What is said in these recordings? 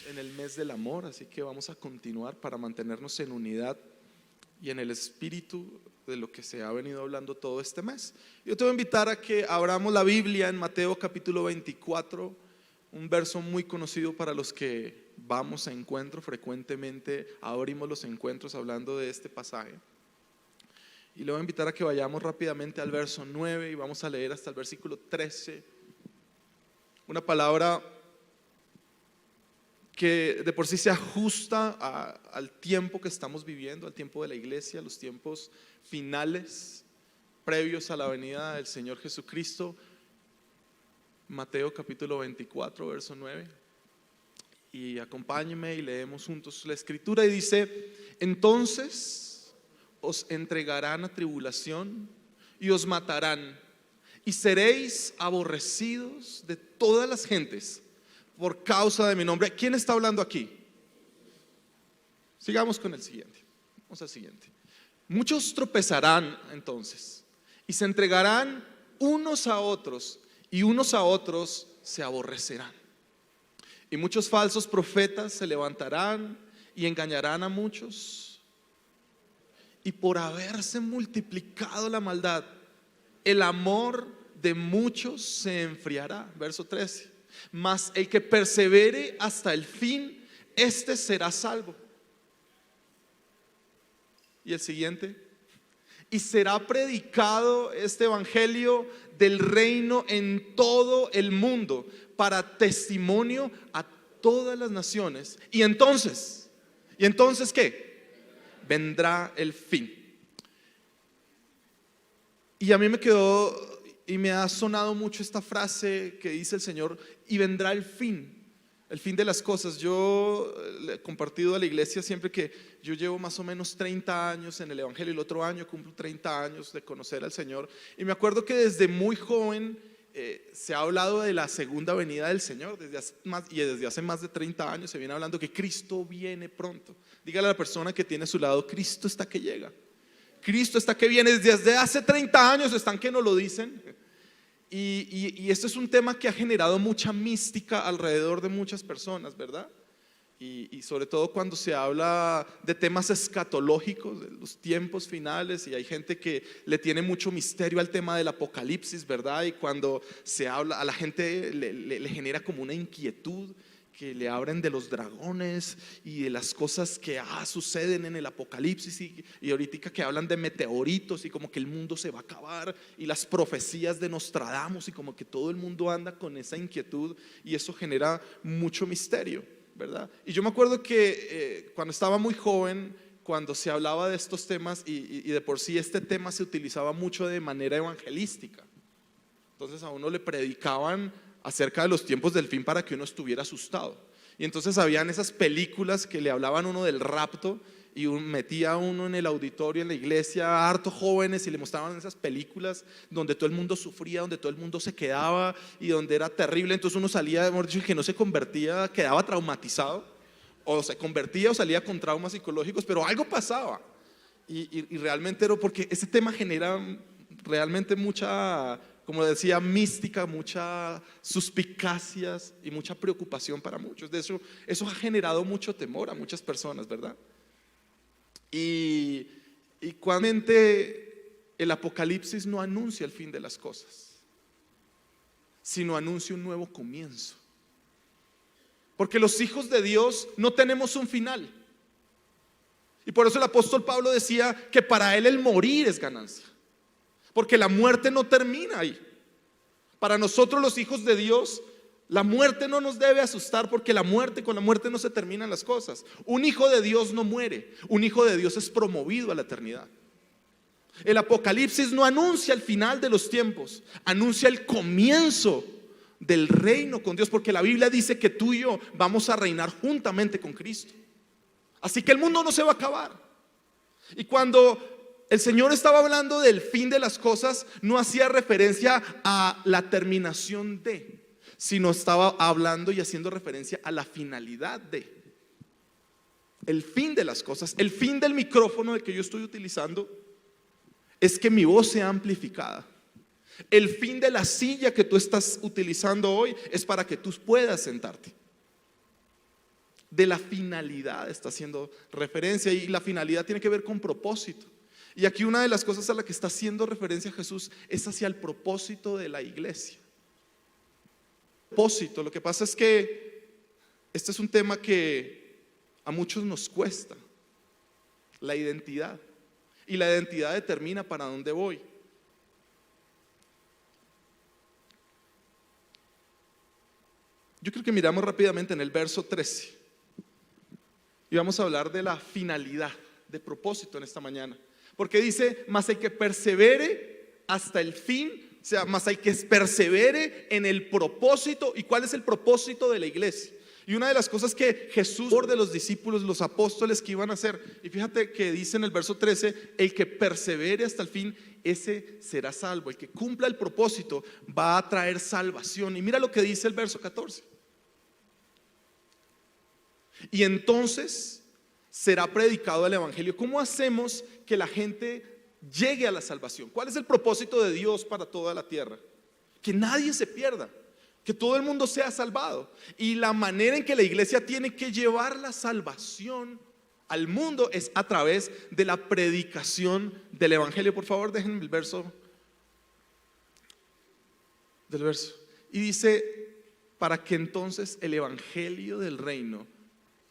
Estamos en el mes del amor, así que vamos a continuar para mantenernos en unidad y en el espíritu de lo que se ha venido hablando todo este mes. Yo te voy a invitar a que abramos la Biblia en Mateo capítulo 24, un verso muy conocido para los que vamos a encuentro. Frecuentemente abrimos los encuentros hablando de este pasaje. Y le voy a invitar a que vayamos rápidamente al verso 9 y vamos a leer hasta el versículo 13. Una palabra que de por sí se ajusta al tiempo que estamos viviendo, al tiempo de la iglesia, los tiempos finales previos a la venida del Señor Jesucristo. Mateo capítulo 24, verso 9. Y acompáñenme y leemos juntos la escritura, y dice: entonces os entregarán a tribulación y os matarán, y seréis aborrecidos de todas las gentes por causa de mi nombre. ¿Quién está hablando aquí? Sigamos con el siguiente. Vamos al siguiente. Muchos tropezarán entonces y se entregarán unos a otros, y unos a otros se aborrecerán. Y muchos falsos profetas se levantarán y engañarán a muchos. Y por haberse multiplicado la maldad, el amor de muchos se enfriará. Verso 13. Mas el que persevere hasta el fin, este será salvo. Y el siguiente: y será predicado este evangelio del reino en todo el mundo para testimonio a todas las naciones. Y entonces ¿qué? Vendrá el fin. Y a mí me quedó y me ha sonado mucho esta frase que dice el Señor: y vendrá el fin de las cosas. Yo le he compartido a la iglesia siempre que yo llevo más o menos 30 años en el evangelio. El otro año cumplo 30 años de conocer al Señor, y me acuerdo que desde muy joven se ha hablado de la segunda venida del Señor. Desde hace más de 30 años se viene hablando que Cristo viene pronto. Dígale a la persona que tiene a su lado: Cristo está que llega, Cristo está que viene. Desde hace 30 años están que no lo dicen. Y esto es un tema que ha generado mucha mística alrededor de muchas personas, ¿verdad? Y sobre todo cuando se habla de temas escatológicos, de los tiempos finales, y hay gente que le tiene mucho misterio al tema del apocalipsis, ¿verdad? Y cuando se habla, a la gente le genera como una inquietud, que le hablen de los dragones y de las cosas que suceden en el apocalipsis, y ahorita que hablan de meteoritos y como que el mundo se va a acabar, y las profecías de Nostradamus, y como que todo el mundo anda con esa inquietud, y eso genera mucho misterio, ¿verdad? Y yo me acuerdo que cuando estaba muy joven, cuando se hablaba de estos temas, y de por sí este tema se utilizaba mucho de manera evangelística, entonces a uno le predicaban acerca de los tiempos del fin para que uno estuviera asustado. Y entonces habían esas películas que le hablaban uno del rapto, y metía a uno en el auditorio en la iglesia harto jóvenes, y le mostraban esas películas donde todo el mundo sufría, donde todo el mundo se quedaba y donde era terrible. Entonces uno salía, hemos dicho, que no se convertía, quedaba traumatizado, o se convertía o salía con traumas psicológicos, pero algo pasaba. Y realmente era porque ese tema genera realmente mucha, como decía, mística, muchas suspicacias y mucha preocupación para muchos. De eso ha generado mucho temor a muchas personas, ¿verdad? Y cuando el apocalipsis no anuncia el fin de las cosas, sino anuncia un nuevo comienzo. Porque los hijos de Dios no tenemos un final. Y por eso el apóstol Pablo decía que para él el morir es ganancia, porque la muerte no termina ahí. Para nosotros los hijos de Dios, la muerte no nos debe asustar, porque con la muerte no se terminan las cosas. Un hijo de Dios no muere, un hijo de Dios es promovido a la eternidad. El Apocalipsis no anuncia el final de los tiempos, anuncia el comienzo del reino con Dios, porque la Biblia dice que tú y yo vamos a reinar juntamente con Cristo. Así que el mundo no se va a acabar. Y cuando el Señor estaba hablando del fin de las cosas, no hacía referencia a la terminación sino estaba hablando y haciendo referencia a la finalidad el fin de las cosas. El fin del micrófono del que yo estoy utilizando es que mi voz sea amplificada. El fin de la silla que tú estás utilizando hoy es para que tú puedas sentarte. de la finalidad está haciendo referencia, y la finalidad tiene que ver con propósito. Y aquí una de las cosas a la que está haciendo referencia Jesús es hacia el propósito de la iglesia. Propósito, lo que pasa es que este es un tema que a muchos nos cuesta, la identidad. Y la identidad determina para dónde voy. Yo creo que miramos rápidamente en el verso 13 y vamos a hablar de la finalidad, de propósito en esta mañana. Porque dice, mas el que persevere hasta el fin, o sea, mas el que persevere en el propósito. ¿Y cuál es el propósito de la iglesia? Y una de las cosas que Jesús, por de los discípulos, los apóstoles que iban a hacer, y fíjate que dice en el verso 13, el que persevere hasta el fin, ese será salvo. El que cumpla el propósito va a traer salvación. Y mira lo que dice el verso 14. Y entonces será predicado el evangelio. ¿Cómo hacemos que la gente llegue a la salvación? ¿Cuál es el propósito de Dios para toda la tierra? Que nadie se pierda, que todo el mundo sea salvado. Y la manera en que la iglesia tiene que llevar la salvación al mundo es a través de la predicación del evangelio. Por favor, déjenme el verso del verso. Y dice, para que entonces el evangelio del reino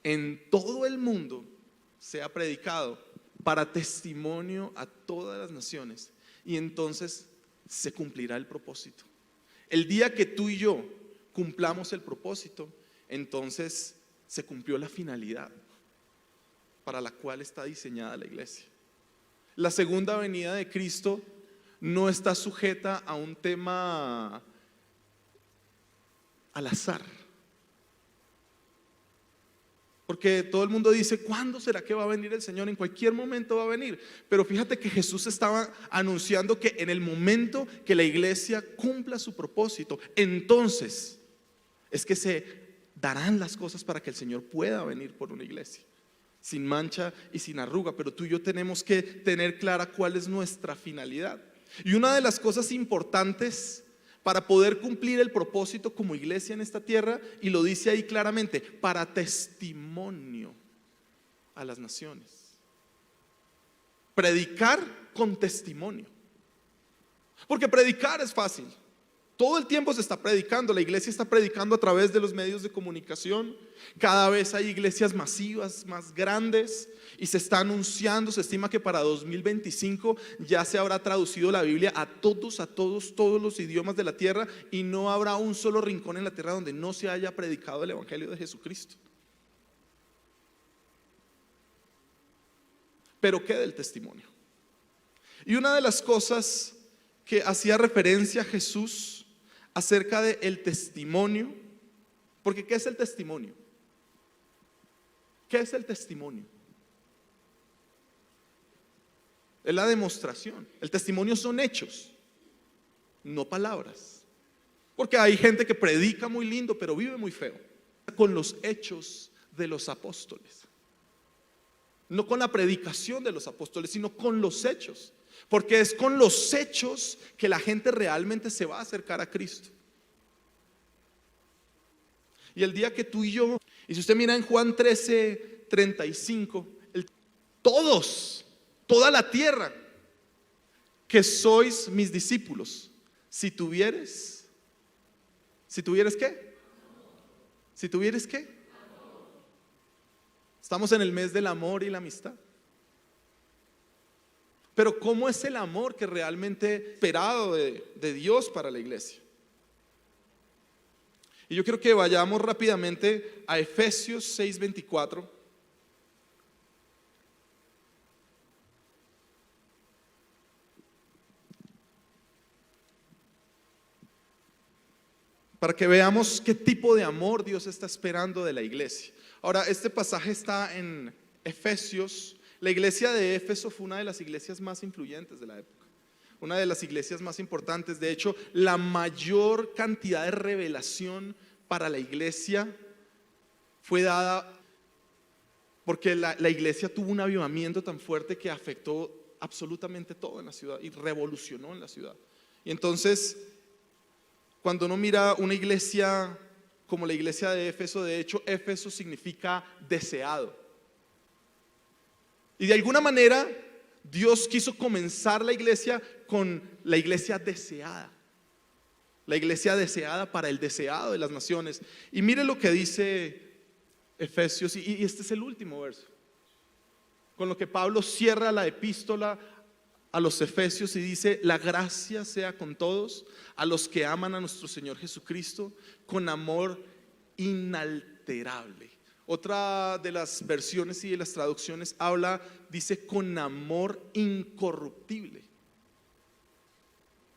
en todo el mundo sea predicado para testimonio a todas las naciones, y entonces se cumplirá el propósito. El día que tú y yo cumplamos el propósito, entonces se cumplió la finalidad para la cual está diseñada la iglesia. La segunda venida de Cristo no está sujeta a un tema al azar. Porque todo el mundo dice, ¿cuándo será que va a venir el Señor? En cualquier momento va a venir. Pero fíjate que Jesús estaba anunciando que en el momento que la iglesia cumpla su propósito, entonces es que se darán las cosas para que el Señor pueda venir por una iglesia sin mancha y sin arruga. Pero tú y yo tenemos que tener clara cuál es nuestra finalidad. Y una de las cosas importantes para poder cumplir el propósito como iglesia en esta tierra, y lo dice ahí claramente, para testimonio a las naciones. Predicar con testimonio. Porque predicar es fácil. Todo el tiempo se está predicando, la iglesia está predicando a través de los medios de comunicación. Cada vez hay iglesias masivas, más grandes, y se está anunciando, se estima que para 2025 ya se habrá traducido la Biblia a todos los idiomas de la tierra, y no habrá un solo rincón en la tierra donde no se haya predicado el evangelio de Jesucristo. Pero ¿qué del testimonio? Y una de las cosas que hacía referencia a Jesús acerca del testimonio, porque ¿qué es el testimonio? ¿Qué es el testimonio? Es la demostración. El testimonio son hechos, no palabras. Porque hay gente que predica muy lindo, pero vive muy feo. Con los hechos de los apóstoles. No con la predicación de los apóstoles, sino con los hechos. Porque es con los hechos que la gente realmente se va a acercar a Cristo. Y el día que tú y yo, y si usted mira en Juan 13:35, todos, toda la tierra, que sois mis discípulos, si tuvieres ¿qué? Si tuvieres ¿qué? Estamos en el mes del amor y la amistad. Pero ¿cómo es el amor que realmente es esperado de Dios para la iglesia? Y yo quiero que vayamos rápidamente a Efesios 6:24. Para que veamos qué tipo de amor Dios está esperando de la iglesia. Ahora, este pasaje está en Efesios. La iglesia de Éfeso fue una de las iglesias más influyentes de la época, una de las iglesias más importantes. De hecho, la mayor cantidad de revelación para la iglesia fue dada porque la iglesia tuvo un avivamiento tan fuerte que afectó absolutamente todo en la ciudad y revolucionó en la ciudad. Y entonces, cuando uno mira una iglesia como la iglesia de Éfeso. De hecho, Éfeso significa deseado. Y de alguna manera, Dios quiso comenzar la iglesia con la iglesia deseada. La iglesia deseada para el deseado de las naciones. Y mire lo que dice Efesios, y este es el último verso, con lo que Pablo cierra la epístola a los Efesios y dice: la gracia sea con todos, a los que aman a nuestro Señor Jesucristo, con amor inalterable. Otra de las versiones y de las traducciones dice con amor incorruptible.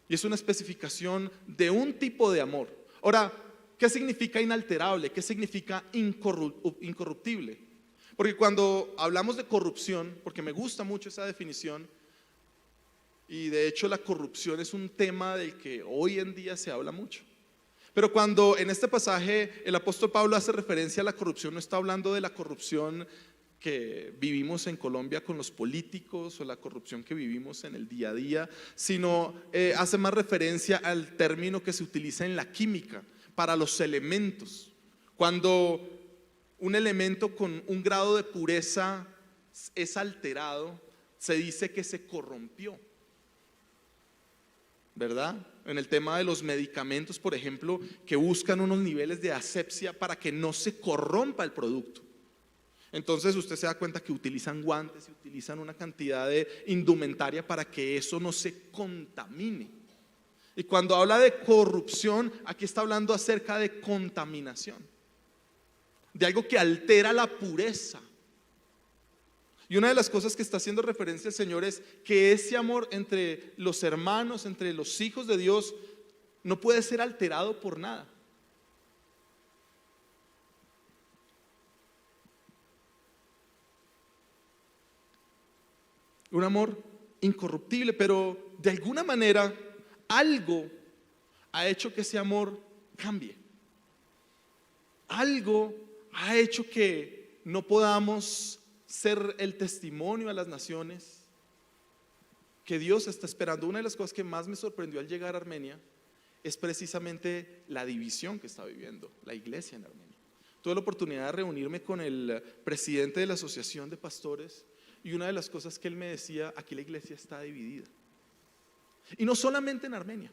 Y es una especificación de un tipo de amor. Ahora, ¿qué significa inalterable? ¿Qué significa incorruptible? Porque cuando hablamos de corrupción, porque me gusta mucho esa definición, y de hecho la corrupción es un tema del que hoy en día se habla mucho. Pero cuando en este pasaje el apóstol Pablo hace referencia a la corrupción, no está hablando de la corrupción que vivimos en Colombia con los políticos o la corrupción que vivimos en el día a día, sino hace más referencia al término que se utiliza en la química para los elementos. Cuando un elemento con un grado de pureza es alterado, se dice que se corrompió, ¿verdad? En el tema de los medicamentos, por ejemplo, que buscan unos niveles de asepsia para que no se corrompa el producto. Entonces usted se da cuenta que utilizan guantes y utilizan una cantidad de indumentaria para que eso no se contamine. Y cuando habla de corrupción, aquí está hablando acerca de contaminación, de algo que altera la pureza. Y una de las cosas que está haciendo referencia el Señor es que ese amor entre los hermanos, entre los hijos de Dios, no puede ser alterado por nada. Un amor incorruptible, pero de alguna manera algo ha hecho que ese amor cambie. Algo ha hecho que no podamos ser el testimonio a las naciones que Dios está esperando. Una de las cosas que más me sorprendió al llegar a Armenia es precisamente la división que está viviendo la iglesia en Armenia. Tuve la oportunidad de reunirme con el presidente de la asociación de pastores y una de las cosas que él me decía: aquí la iglesia está dividida. Y no solamente en Armenia,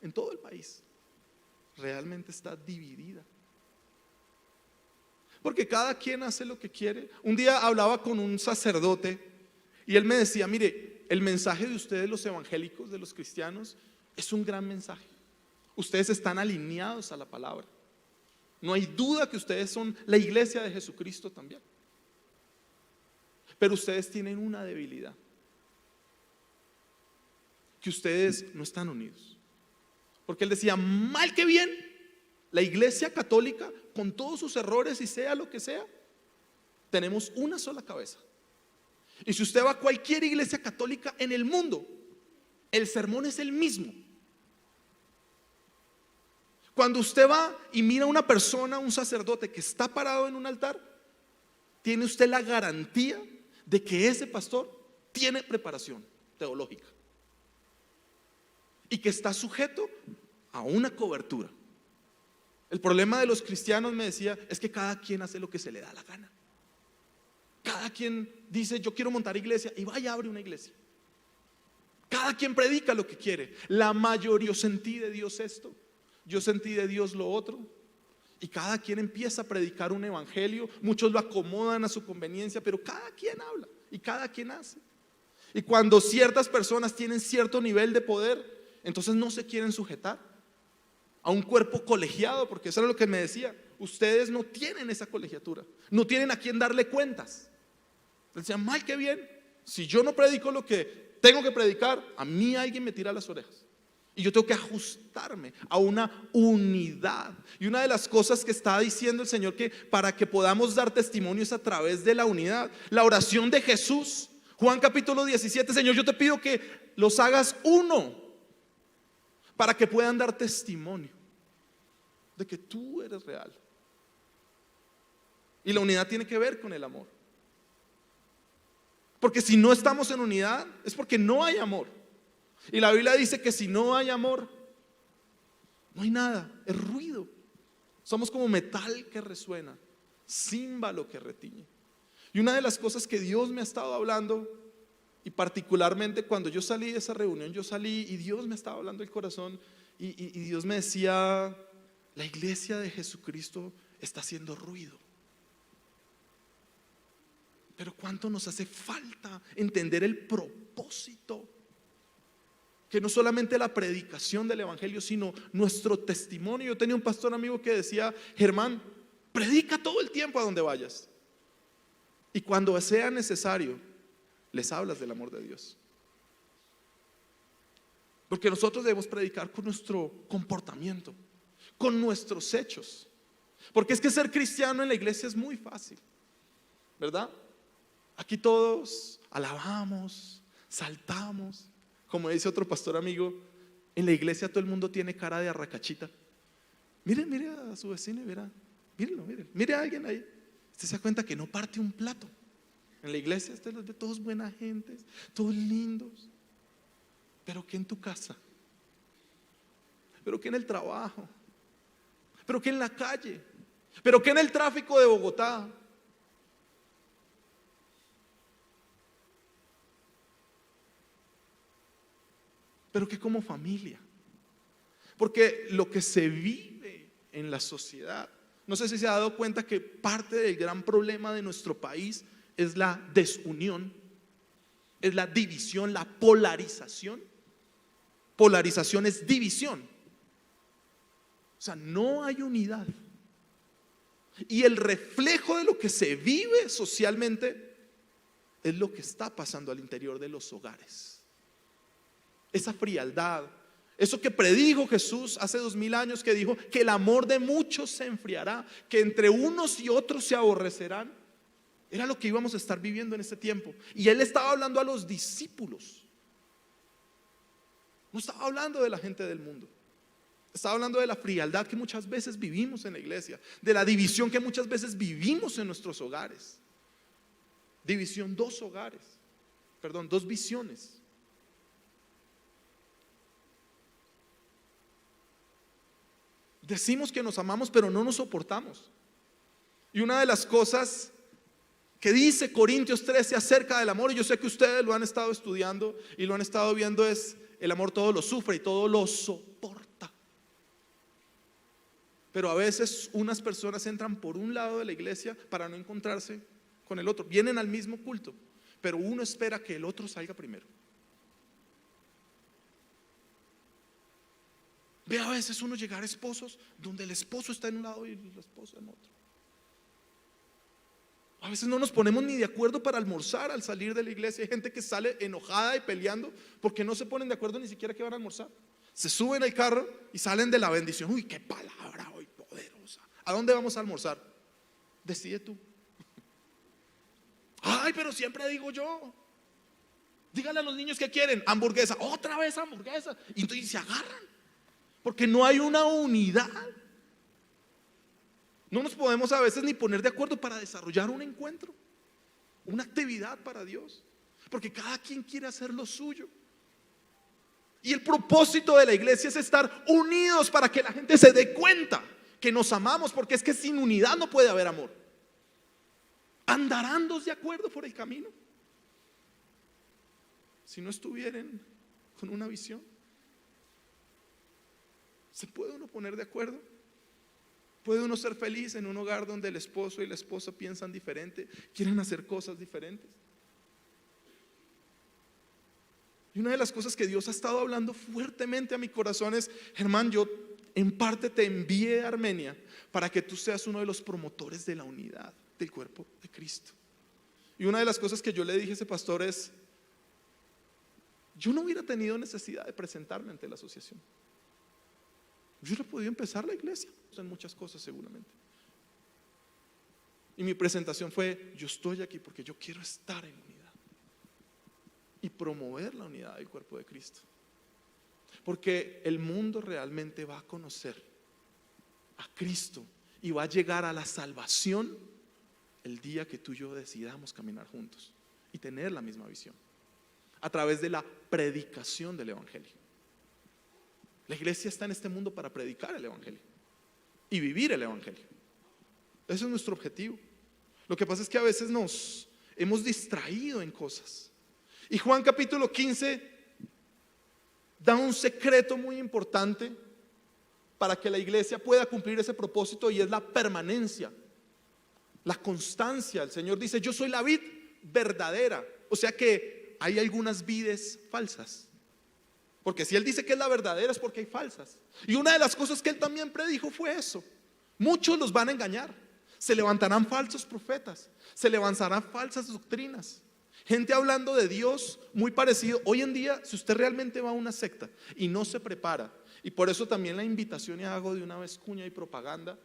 en todo el país realmente está dividida. Porque cada quien hace lo que quiere. Un día hablaba con un sacerdote y él me decía: mire, el mensaje de ustedes los evangélicos, de los cristianos, es un gran mensaje. Ustedes están alineados a la palabra. No hay duda que ustedes son la iglesia de Jesucristo también. Pero ustedes tienen una debilidad, que ustedes no están unidos. Porque él decía: mal que bien, la iglesia católica, con todos sus errores y sea lo que sea, tenemos una sola cabeza. Y si usted va a cualquier iglesia católica en el mundo, el sermón es el mismo. Cuando usted va y mira a una persona, un sacerdote que está parado en un altar, tiene usted la garantía de que ese pastor tiene preparación teológica y que está sujeto a una cobertura. El problema de los cristianos, me decía, es que cada quien hace lo que se le da la gana. Cada quien dice: yo quiero montar iglesia, y vaya, abre una iglesia. Cada quien predica lo que quiere. La mayoría: yo sentí de Dios esto, yo sentí de Dios lo otro. Y cada quien empieza a predicar un evangelio. Muchos lo acomodan a su conveniencia, pero cada quien habla y cada quien hace. Y cuando ciertas personas tienen cierto nivel de poder, entonces no se quieren sujetar a un cuerpo colegiado, porque eso era lo que me decía: ustedes no tienen esa colegiatura, no tienen a quien darle cuentas. Decían: mal que bien, si yo no predico lo que tengo que predicar, a mí alguien me tira las orejas. Y yo tengo que ajustarme a una unidad. Y una de las cosas que está diciendo el Señor, que para que podamos dar testimonios a través de la unidad. La oración de Jesús, Juan capítulo 17: Señor, yo te pido que los hagas uno, para que puedan dar testimonio de que tú eres real. Y la unidad tiene que ver con el amor. Porque si no estamos en unidad, es porque no hay amor. Y la Biblia dice que si no hay amor, no hay nada, es ruido. Somos como metal que resuena, címbalo que retiñe. Y una de las cosas que Dios me ha estado hablando, y particularmente cuando yo salí de esa reunión, yo salí y Dios me estaba hablando el corazón y Dios me decía, la iglesia de Jesucristo está haciendo ruido. Pero cuánto nos hace falta entender el propósito, que no solamente la predicación del evangelio, sino nuestro testimonio. Yo tenía un pastor amigo que decía, Germán, predica todo el tiempo a donde vayas, y cuando sea necesario les hablas del amor de Dios. Porque nosotros debemos predicar con nuestro comportamiento, con nuestros hechos. Porque es que ser cristiano en la iglesia es muy fácil, ¿verdad? Aquí todos alabamos, saltamos. Como dice otro pastor amigo, en la iglesia todo el mundo tiene cara de arracachita. Mire a su vecino y verá, mire a alguien ahí. Usted se da cuenta que no parte un plato. En la iglesia usted los ve todos buenas gentes, todos lindos. Pero ¿qué en tu casa? ¿Pero qué en el trabajo? ¿Pero qué en la calle? ¿Pero qué en el tráfico de Bogotá? ¿Pero qué como familia? Porque lo que se vive en la sociedad, no sé si se ha dado cuenta que parte del gran problema de nuestro país es la desunión, es la división, la polarización. Polarización es división. O sea, no hay unidad. Y el reflejo de lo que se vive socialmente es lo que está pasando al interior de los hogares. Esa frialdad, eso que predijo Jesús hace 2000 años, que dijo que el amor de muchos se enfriará, que entre unos y otros se aborrecerán, era lo que íbamos a estar viviendo en este tiempo. Y él estaba hablando a los discípulos, no estaba hablando de la gente del mundo. Estaba hablando de la frialdad que muchas veces vivimos en la iglesia, de la división que muchas veces vivimos en nuestros hogares. División, dos visiones. Decimos que nos amamos, pero no nos soportamos. Y una de las cosas que dice Corintios 13 acerca del amor, y yo sé que ustedes lo han estado estudiando y lo han estado viendo, es: el amor todo lo sufre y todo lo soporta. Pero a veces unas personas entran por un lado de la iglesia para no encontrarse con el otro. Vienen al mismo culto, pero uno espera que el otro salga primero. Ve a veces uno llegar a esposos donde el esposo está en un lado y la esposa en otro. A veces no nos ponemos ni de acuerdo para almorzar al salir de la iglesia. Hay gente que sale enojada y peleando porque no se ponen de acuerdo ni siquiera que van a almorzar. Se suben al carro y salen de la bendición. Uy, qué palabra hoy poderosa. ¿A dónde vamos a almorzar? Decide tú. Ay, pero siempre digo yo. Díganle a los niños que quieren hamburguesa. Otra vez hamburguesa. Y entonces se agarran porque no hay una unidad. No nos podemos a veces ni poner de acuerdo para desarrollar un encuentro, una actividad para Dios, porque cada quien quiere hacer lo suyo. Y el propósito de la iglesia es estar unidos para que la gente se dé cuenta que nos amamos, porque es que sin unidad no puede haber amor. ¿Andarán dos de acuerdo por el camino si no estuvieran con una visión? ¿Se puede uno poner de acuerdo? ¿Puede uno ser feliz en un hogar donde el esposo y la esposa piensan diferente, quieren hacer cosas diferentes? Y una de las cosas que Dios ha estado hablando fuertemente a mi corazón es: Germán, yo en parte te envié a Armenia para que tú seas uno de los promotores de la unidad del cuerpo de Cristo. Y una de las cosas que yo le dije a ese pastor es: yo no hubiera tenido necesidad de presentarme ante la asociación. Yo hubiera podido empezar la iglesia en muchas cosas seguramente. Y mi presentación fue: yo estoy aquí porque yo quiero estar en unidad y promover la unidad del cuerpo de Cristo. Porque el mundo realmente va a conocer a Cristo y va a llegar a la salvación el día que tú y yo decidamos caminar juntos y tener la misma visión, a través de la predicación del evangelio. La iglesia está en este mundo para predicar el evangelio. y vivir el evangelio. Ese es nuestro objetivo. Lo que pasa es que a veces nos hemos distraído en cosas. Y Juan capítulo 15 da un secreto muy importante para que la iglesia pueda cumplir ese propósito, y es la permanencia, la constancia. El Señor dice: yo soy la vid verdadera. O sea que hay algunas vides falsas, porque si Él dice que es la verdadera es porque hay falsas. Y una de las cosas que Él también predijo fue eso: muchos los van a engañar, se levantarán falsos profetas, se levantarán falsas doctrinas, gente hablando de Dios muy parecido. Hoy en día, si usted realmente va a una secta y no se prepara, y por eso también la invitación, y hago de una vez cuña y propaganda,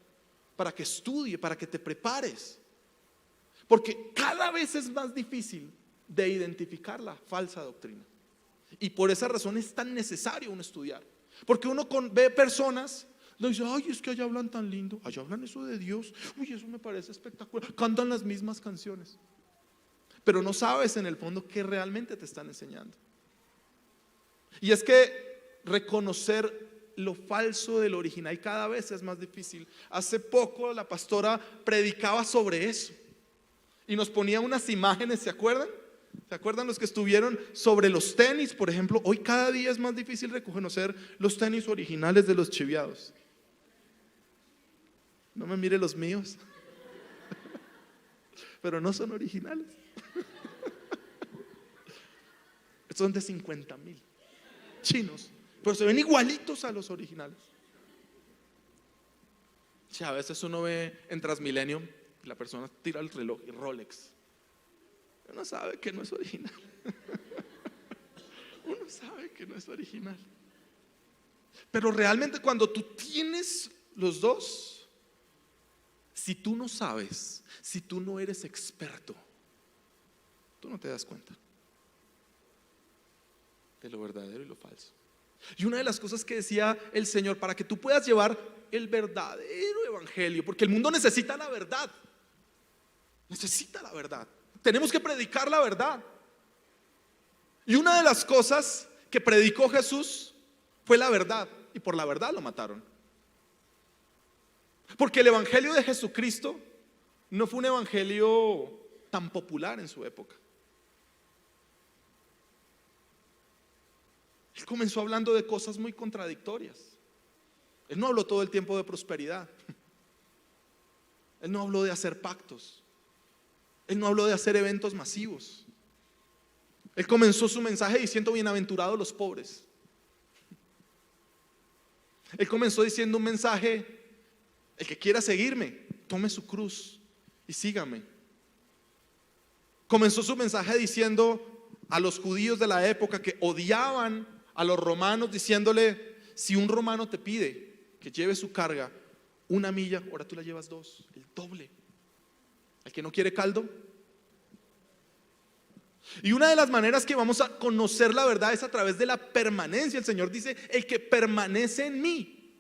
para que estudie, para que te prepares, porque cada vez es más difícil de identificar la falsa doctrina. Y por esa razón es tan necesario uno estudiar, porque uno ve personas, le dice: ay, es que allá hablan tan lindo, allá hablan eso de Dios, uy, eso me parece espectacular, cantan las mismas canciones, pero no sabes en el fondo qué realmente te están enseñando. Y es que reconocer lo falso del original cada vez es más difícil. Hace poco la pastora predicaba sobre eso y nos ponía unas imágenes, ¿se acuerdan? ¿Se acuerdan los que estuvieron sobre los tenis, por ejemplo? Hoy cada día es más difícil reconocer los tenis originales de los chiviados. No me mire los míos, pero no son originales. Son de 50,000 chinos, pero se ven igualitos a los originales. O sea, a veces uno ve en Transmilenio, la persona tira el reloj y Rolex. Uno sabe que no es original. Uno sabe que no es original. Pero realmente cuando tú tienes los dos, si tú no sabes, si tú no eres experto, tú no te das cuenta de lo verdadero y lo falso. Y una de las cosas que decía el Señor, para que tú puedas llevar el verdadero evangelio, porque el mundo necesita la verdad, necesita la verdad, tenemos que predicar la verdad. Y una de las cosas que predicó Jesús fue la verdad, y por la verdad lo mataron. Porque el evangelio de Jesucristo no fue un evangelio tan popular en su época. Él comenzó hablando de cosas muy contradictorias. Él no habló todo el tiempo de prosperidad. Él no habló de hacer pactos. Él no habló de hacer eventos masivos. Él comenzó su mensaje diciendo: bienaventurados los pobres. Él comenzó diciendo un mensaje: el que quiera seguirme, tome su cruz y sígame. Comenzó su mensaje diciendo a los judíos de la época que odiaban a los romanos, diciéndole: si un romano te pide que lleve su carga 1 milla, ahora tú la llevas 2, el doble. Al que no quiere caldo. Y una de las maneras que vamos a conocer la verdad es a través de la permanencia. El Señor dice: el que permanece en mí,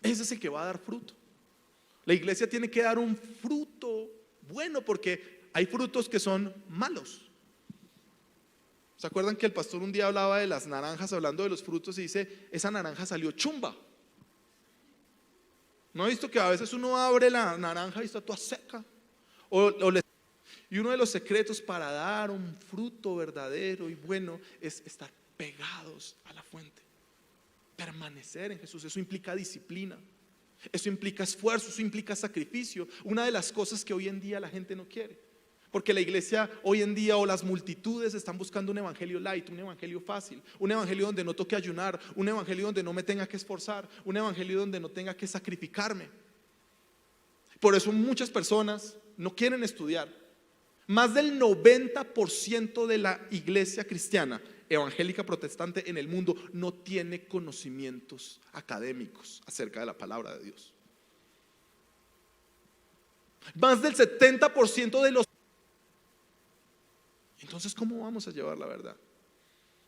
ese es el que va a dar fruto. La iglesia tiene que dar un fruto bueno, porque hay frutos que son malos. ¿Se acuerdan que el pastor un día hablaba de las naranjas, hablando de los frutos, y dice: esa naranja salió chumba? ¿No ha visto que a veces uno abre la naranja y está toda seca? Y uno de los secretos para dar un fruto verdadero y bueno es estar pegados a la fuente, permanecer en Jesús. Eso implica disciplina, eso implica esfuerzo, eso implica sacrificio. Una de las cosas que hoy en día la gente no quiere, porque la iglesia hoy en día, o las multitudes, están buscando un evangelio light, un evangelio fácil, un evangelio donde no toque ayunar, un evangelio donde no me tenga que esforzar, un evangelio donde no tenga que sacrificarme. Por eso muchas personas no quieren estudiar. Más del 90% de la iglesia cristiana evangélica protestante en el mundo no tiene conocimientos académicos acerca de la palabra de Dios. Más del 70% de los... Entonces, ¿cómo vamos a llevar la verdad?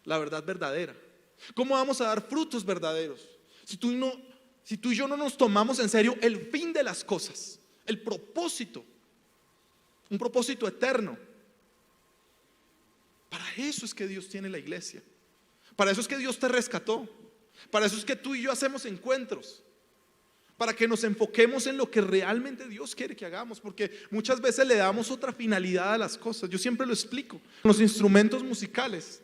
La verdad verdadera. ¿Cómo vamos a dar frutos verdaderos? Si tú y yo no nos tomamos en serio el fin de las cosas, el propósito, un propósito eterno. Para eso es que Dios tiene la iglesia. Para eso es que Dios te rescató. Para eso es que tú y yo hacemos encuentros. para que nos enfoquemos en lo que realmente Dios quiere que hagamos, porque muchas veces le damos otra finalidad a las cosas. Yo siempre lo explico. Los instrumentos musicales,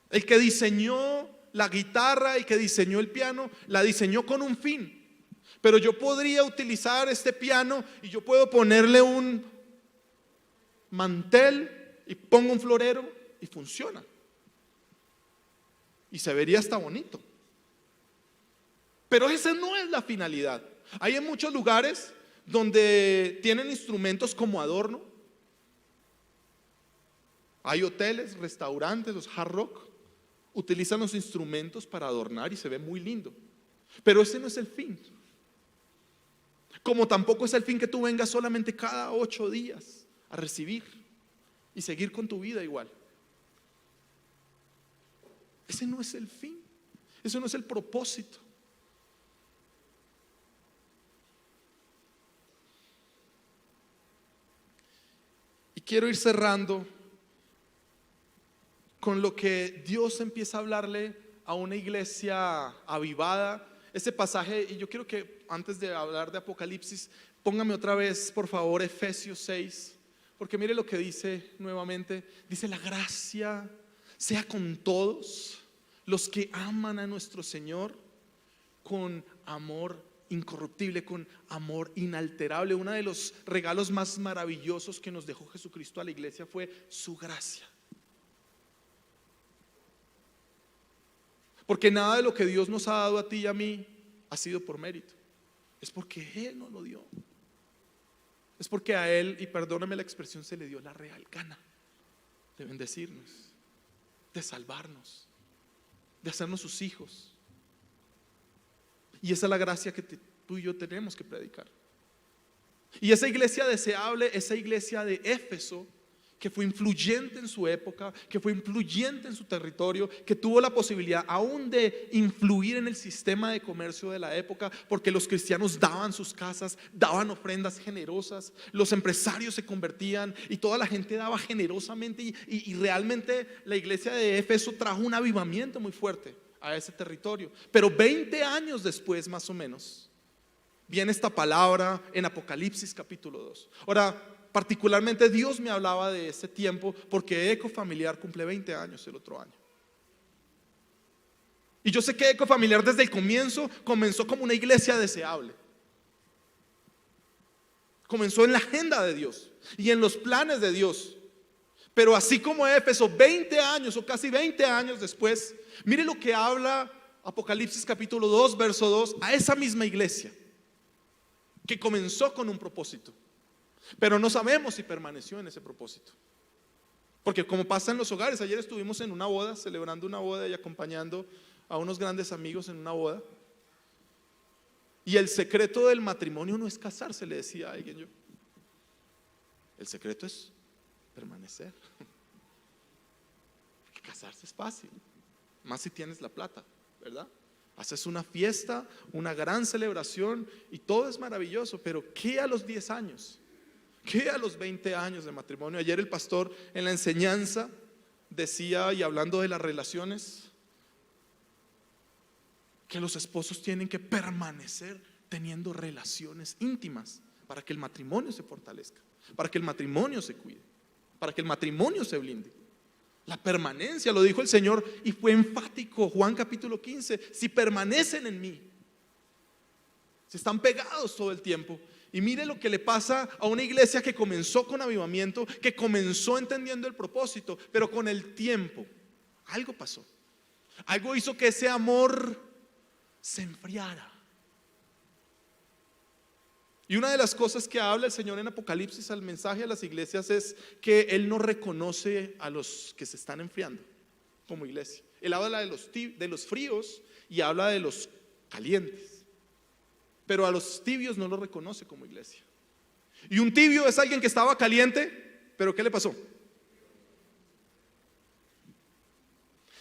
el que diseñó la guitarra, el que diseñó el piano, la diseñó con un fin. Pero yo podría utilizar este piano y yo puedo ponerle un mantel y pongo un florero y funciona. Y se vería hasta bonito. Pero esa no es la finalidad. Hay en muchos lugares donde tienen instrumentos como adorno. Hay hoteles, restaurantes, los hard rock, utilizan los instrumentos para adornar y se ve muy lindo. Pero ese no es el fin. Como tampoco es el fin que tú vengas solamente cada 8 días a recibir y seguir con tu vida igual. Ese no es el fin. Ese no es el propósito. Y quiero ir cerrando con lo que Dios empieza a hablarle a una iglesia avivada. Ese pasaje, y yo quiero que antes de hablar de Apocalipsis, póngame otra vez por favor Efesios 6, porque mire lo que dice nuevamente. Dice: la gracia sea con todos los que aman a nuestro Señor con amor incorruptible, con amor inalterable. Uno de los regalos más maravillosos que nos dejó Jesucristo a la iglesia fue su gracia. Porque nada de lo que Dios nos ha dado a ti y a mí ha sido por mérito. Es porque Él nos lo dio. Es porque a Él, y perdóname la expresión, se le dio la real gana de bendecirnos, de salvarnos, de hacernos sus hijos. Y esa es la gracia que tú y yo tenemos que predicar. Y esa iglesia deseable, esa iglesia de Éfeso, que fue influyente en su época, que fue influyente en su territorio, que tuvo la posibilidad aún de influir en el sistema de comercio de la época, porque los cristianos daban sus casas, daban ofrendas generosas, los empresarios se convertían y toda la gente daba generosamente, y realmente la iglesia de Éfeso trajo un avivamiento muy fuerte a ese territorio. Pero 20 años después, más o menos, viene esta palabra en Apocalipsis capítulo 2. Ahora, particularmente Dios me hablaba de ese tiempo porque Ecofamiliar cumple 20 años el otro año. Y yo sé que Ecofamiliar desde el comienzo comenzó como una iglesia deseable. Comenzó en la agenda de Dios y en los planes de Dios. Pero así como Éfeso, 20 años o casi 20 años después, mire lo que habla Apocalipsis capítulo 2, verso 2, a esa misma iglesia que comenzó con un propósito. Pero no sabemos si permaneció en ese propósito. Porque como pasa en los hogares, ayer estuvimos en una boda, celebrando una boda y acompañando a unos grandes amigos en una boda. Y el secreto del matrimonio no es casarse, le decía a alguien yo. El secreto es permanecer. Porque casarse es fácil, más si tienes la plata, ¿verdad? Haces una fiesta, una gran celebración y todo es maravilloso. Pero ¿qué a los 10 años? ¿Qué a los 20 años de matrimonio? Ayer el pastor en la enseñanza decía, y hablando de las relaciones, que los esposos tienen que permanecer teniendo relaciones íntimas para que el matrimonio se fortalezca, para que el matrimonio se cuide, para que el matrimonio se blinde. La permanencia, lo dijo el Señor y fue enfático. Juan capítulo 15: si permanecen en mí, si están pegados todo el tiempo. Y mire lo que le pasa a una iglesia que comenzó con avivamiento, que comenzó entendiendo el propósito, pero con el tiempo algo pasó. Algo hizo que ese amor se enfriara. Y una de las cosas que habla el Señor en Apocalipsis al mensaje a las iglesias es que Él no reconoce a los que se están enfriando como iglesia. Él habla de los fríos y habla de los calientes. Pero a los tibios no los reconoce como iglesia. Y un tibio es alguien que estaba caliente, pero ¿qué le pasó?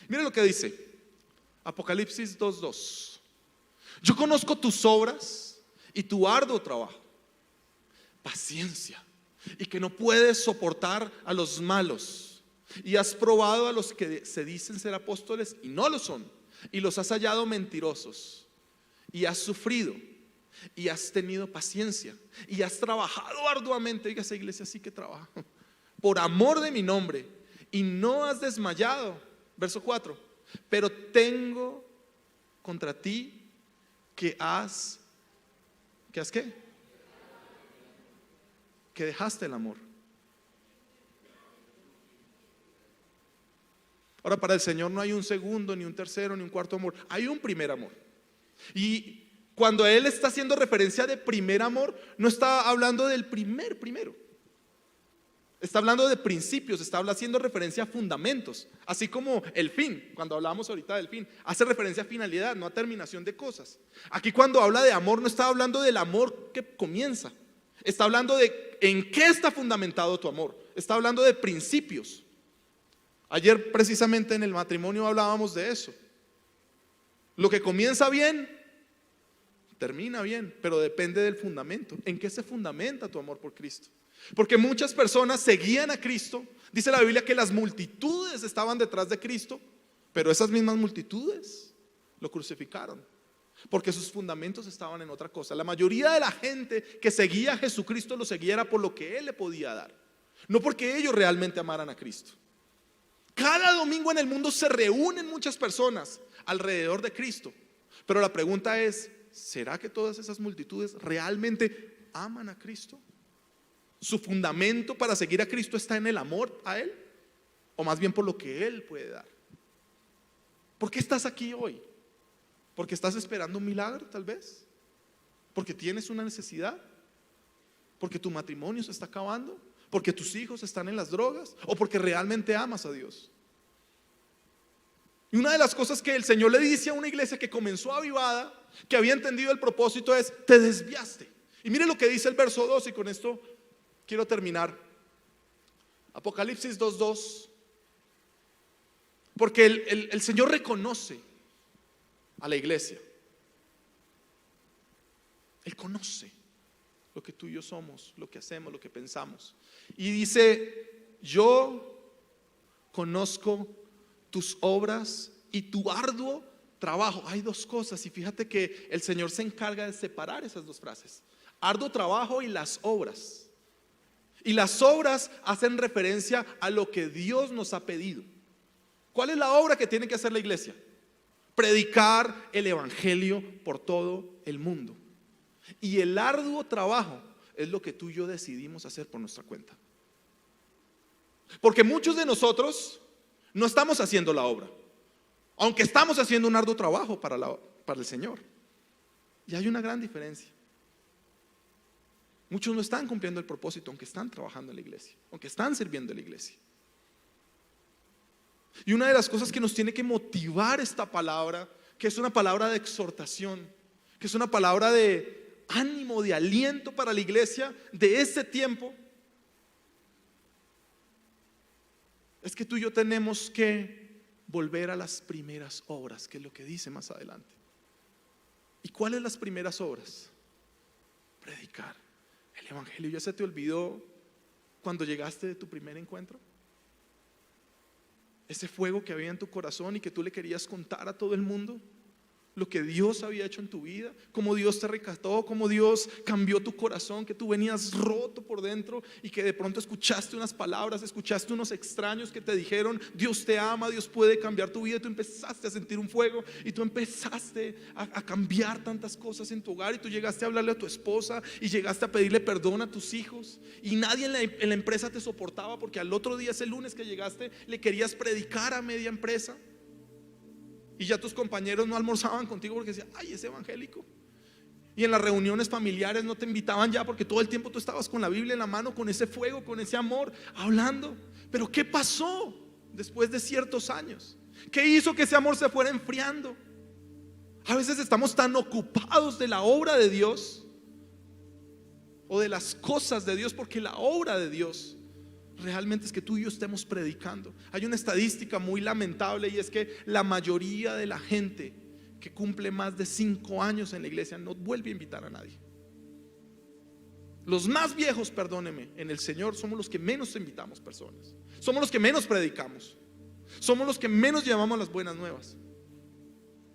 Mira lo que dice Apocalipsis 2:2. Yo conozco tus obras y tu arduo trabajo, paciencia, y que no puedes soportar a los malos, y has probado a los que se dicen ser apóstoles y no lo son, y los has hallado mentirosos, y has sufrido y has tenido paciencia y has trabajado arduamente. Oiga, esa iglesia sí que trabaja por amor de mi nombre y no has desmayado. Verso 4: pero tengo contra ti que has ¿qué? Que dejaste el amor. Ahora, para el Señor no hay un segundo, ni un tercero, ni un cuarto amor. Hay un primer amor. Y cuando Él está haciendo referencia de primer amor, no está hablando del primero. Está hablando de principios, está haciendo referencia a fundamentos. Así como el fin, cuando hablábamos ahorita del fin, hace referencia a finalidad, no a terminación de cosas. Aquí cuando habla de amor, no está hablando del amor que comienza. Está hablando de en qué está fundamentado tu amor. Está hablando de principios. Ayer precisamente en el matrimonio hablábamos de eso. Lo que comienza bien, termina bien, pero depende del fundamento. ¿En qué se fundamenta tu amor por Cristo? Porque muchas personas seguían a Cristo. Dice la Biblia que las multitudes estaban detrás de Cristo, pero esas mismas multitudes lo crucificaron, porque sus fundamentos estaban en otra cosa. La mayoría de la gente que seguía a Jesucristo lo seguía era por lo que Él le podía dar, no porque ellos realmente amaran a Cristo. Cada domingo en el mundo se reúnen muchas personas alrededor de Cristo, pero la pregunta es: ¿será que todas esas multitudes realmente aman a Cristo? ¿Su fundamento para seguir a Cristo está en el amor a Él? ¿O más bien por lo que Él puede dar? ¿Por qué estás aquí hoy? ¿Porque estás esperando un milagro tal vez? ¿Porque tienes una necesidad? ¿Porque tu matrimonio se está acabando? ¿Porque tus hijos están en las drogas? ¿O porque realmente amas a Dios? Y una de las cosas que el Señor le dice a una iglesia que comenzó avivada, que había entendido el propósito, es: te desviaste. Y mire lo que dice el verso 2, y con esto quiero terminar. Apocalipsis 2:2. Porque el Señor reconoce a la iglesia. Él conoce lo que tú y yo somos, lo que hacemos, lo que pensamos. Y dice: yo conozco tus obras y tu arduo trabajo. Hay dos cosas, y fíjate que el Señor se encarga de separar esas dos frases: arduo trabajo y las obras. Y las obras hacen referencia a lo que Dios nos ha pedido. ¿Cuál es la obra que tiene que hacer la iglesia? Predicar el evangelio por todo el mundo. Y el arduo trabajo es lo que tú y yo decidimos hacer por nuestra cuenta. Porque muchos de nosotros no estamos haciendo la obra, aunque estamos haciendo un arduo trabajo para el Señor. Y hay una gran diferencia. Muchos no están cumpliendo el propósito, aunque están trabajando en la iglesia, aunque están sirviendo en la iglesia. Y una de las cosas que nos tiene que motivar esta palabra, que es una palabra de exhortación, que es una palabra de ánimo, de aliento para la iglesia de este tiempo, es que tú y yo tenemos que volver a las primeras obras, que es lo que dice más adelante. ¿Y cuáles las primeras obras? Predicar el evangelio. ¿Ya se te olvidó cuando llegaste de tu primer encuentro? Ese fuego que había en tu corazón y que tú le querías contar a todo el mundo, lo que Dios había hecho en tu vida, cómo Dios te rescató, cómo Dios cambió tu corazón, que tú venías roto por dentro y que de pronto escuchaste unas palabras, escuchaste unos extraños que te dijeron: Dios te ama, Dios puede cambiar tu vida. Y tú empezaste a sentir un fuego y tú empezaste a cambiar tantas cosas en tu hogar, y tú llegaste a hablarle a tu esposa y llegaste a pedirle perdón a tus hijos, y nadie en la empresa te soportaba porque al otro día, ese lunes que llegaste, le querías predicar a media empresa. Y ya tus compañeros no almorzaban contigo porque decían: ay, ese evangélico. Y en las reuniones familiares no te invitaban ya porque todo el tiempo tú estabas con la Biblia en la mano, con ese fuego, con ese amor, hablando. Pero ¿qué pasó después de ciertos años? ¿Qué hizo que ese amor se fuera enfriando? A veces estamos tan ocupados de la obra de Dios o de las cosas de Dios, porque la obra de Dios realmente es que tú y yo estemos predicando. Hay una estadística muy lamentable, y es que la mayoría de la gente que cumple más de 5 años en la iglesia no vuelve a invitar a nadie. Los más viejos, perdóneme, en el Señor somos los que menos invitamos personas, somos los que menos predicamos, somos los que menos llevamos las buenas nuevas.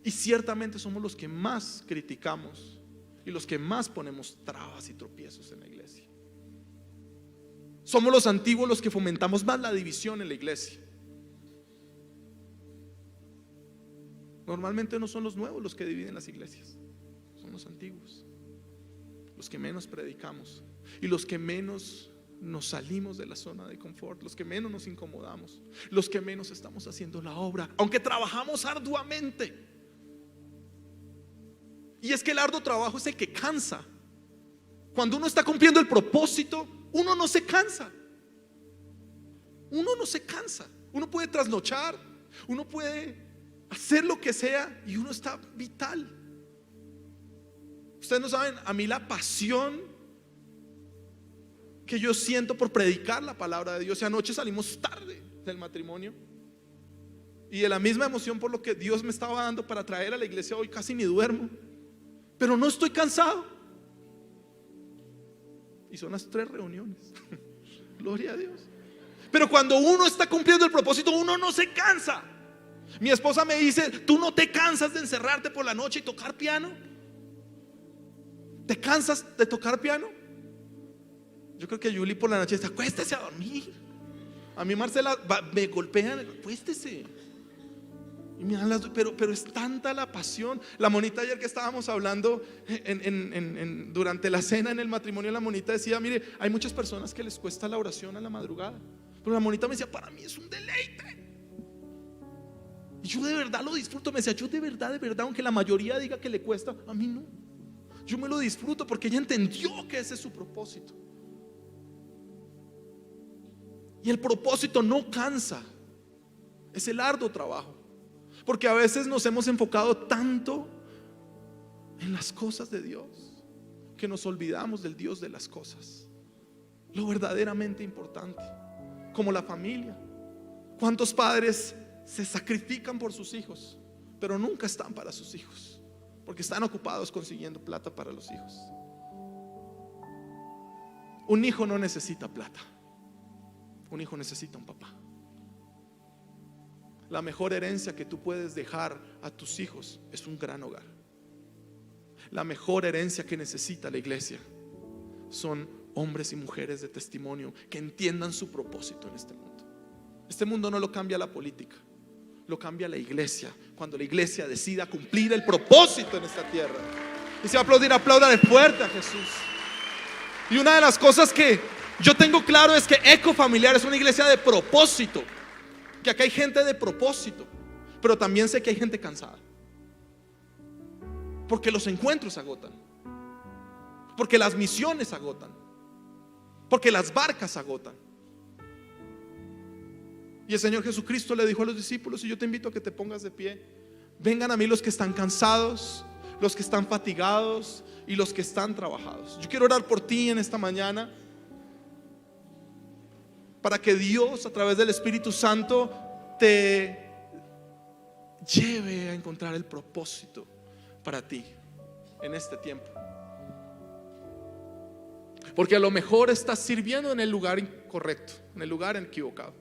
Y ciertamente somos los que más criticamos y los que más ponemos trabas y tropiezos en la iglesia. Somos los antiguos los que fomentamos más la división en la iglesia. Normalmente no son los nuevos los que dividen las iglesias, son los antiguos, los que menos predicamos y los que menos nos salimos de la zona de confort, los que menos nos incomodamos, los que menos estamos haciendo la obra, aunque trabajamos arduamente. Y es que el arduo trabajo es el que cansa. Cuando uno está cumpliendo el propósito, uno no se cansa. Uno no se cansa. Uno puede trasnochar, uno puede hacer lo que sea y uno está vital. Ustedes no saben, a mí la pasión que yo siento por predicar la palabra de Dios. Y anoche salimos tarde del matrimonio y de la misma emoción por lo que Dios me estaba dando para traer a la iglesia hoy, casi ni duermo, pero no estoy cansado. Y son las 3 reuniones. Gloria a Dios. Pero cuando uno está cumpliendo el propósito, uno no se cansa. Mi esposa me dice: ¿tú no te cansas de encerrarte por la noche y tocar piano? ¿Te cansas de tocar piano? Yo creo que Yuli por la noche dice: acuéstese a dormir. A mí Marcela me golpean: acuéstese. Y me dan pero es tanta la pasión. La monita ayer que estábamos hablando durante la cena en el matrimonio, la monita decía: mire, hay muchas personas que les cuesta la oración a la madrugada, pero la monita me decía: para mí es un deleite. Y yo de verdad lo disfruto. Me decía: yo de verdad, aunque la mayoría diga que le cuesta, a mí no. Yo me lo disfruto porque ella entendió que ese es su propósito. Y el propósito no cansa, es el arduo trabajo. Porque a veces nos hemos enfocado tanto en las cosas de Dios que nos olvidamos del Dios de las cosas, lo verdaderamente importante, como la familia. ¿Cuántos padres se sacrifican por sus hijos, pero nunca están para sus hijos, porque están ocupados consiguiendo plata para los hijos? Un hijo no necesita plata, un hijo necesita un papá. La mejor herencia que tú puedes dejar a tus hijos es un gran hogar. La mejor herencia que necesita la iglesia son hombres y mujeres de testimonio que entiendan su propósito en este mundo. Este mundo no lo cambia la política, lo cambia la iglesia. Cuando la iglesia decida cumplir el propósito en esta tierra. Y si va a aplaudir, apláudale fuerte a Jesús. Y una de las cosas que yo tengo claro es que Ecofamiliar es una iglesia de propósito. Que acá hay gente de propósito, pero también sé que hay gente cansada, porque los encuentros agotan, porque las misiones agotan, porque las barcas agotan. Y el Señor Jesucristo le dijo a los discípulos: y yo te invito a que te pongas de pie. Vengan a mí los que están cansados, los que están fatigados y los que están trabajados. Yo quiero orar por ti en esta mañana, para que Dios, a través del Espíritu Santo, te lleve a encontrar el propósito para ti en este tiempo. Porque a lo mejor estás sirviendo en el lugar incorrecto, en el lugar equivocado.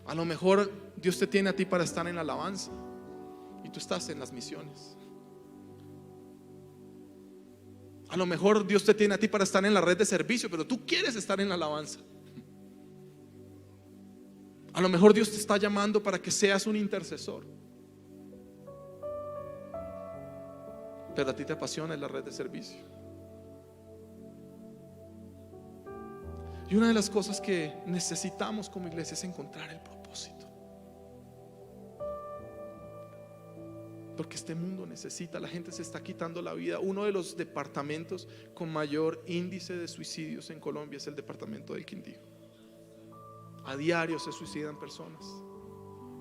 A lo mejor Dios te tiene a ti para estar en la alabanza y tú estás en las misiones. A lo mejor Dios te tiene a ti para estar en la red de servicio, pero tú quieres estar en la alabanza. A lo mejor Dios te está llamando para que seas un intercesor, pero a ti te apasiona la red de servicio. Y una de las cosas que necesitamos como iglesia es encontrar el propósito, porque este mundo necesita. La gente se está quitando la vida. Uno de los departamentos con mayor índice de suicidios en Colombia es el departamento del Quindío. A diario se suicidan personas.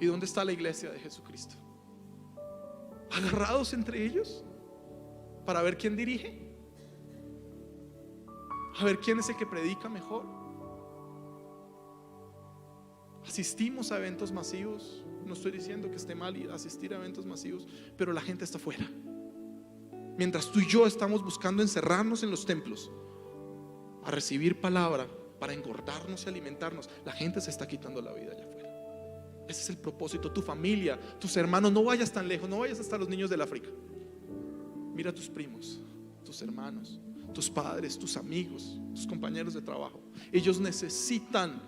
¿Y dónde está la iglesia de Jesucristo? Agarrados entre ellos para ver quién dirige, a ver quién es el que predica mejor. Asistimos a eventos masivos. No estoy diciendo que esté mal asistir a eventos masivos, pero la gente está afuera. Mientras tú y yo estamos buscando encerrarnos en los templos a recibir palabra para engordarnos y alimentarnos, la gente se está quitando la vida allá afuera. Ese es el propósito, tu familia, tus hermanos. No vayas tan lejos, no vayas hasta los niños del África. Mira a tus primos, tus hermanos, tus padres, tus amigos, tus compañeros de trabajo. Ellos necesitan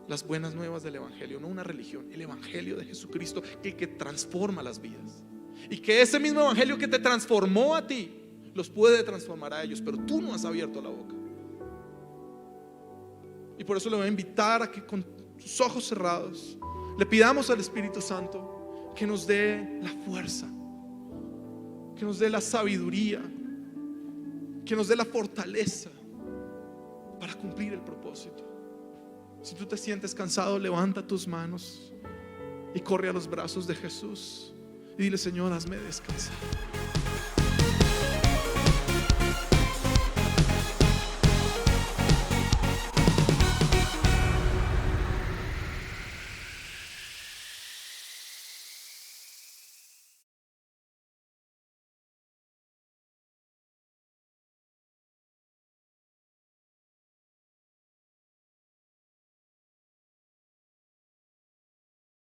las buenas nuevas del Evangelio, no una religión, el Evangelio de Jesucristo, el que transforma las vidas. Y que ese mismo Evangelio que te transformó a ti, los puede transformar a ellos, pero tú no has abierto la boca. Y por eso le voy a invitar a que con tus ojos cerrados le pidamos al Espíritu Santo que nos dé la fuerza, que nos dé la sabiduría, que nos dé la fortaleza para cumplir el propósito. Si tú te sientes cansado, levanta tus manos y corre a los brazos de Jesús y dile: Señor, hazme descansar.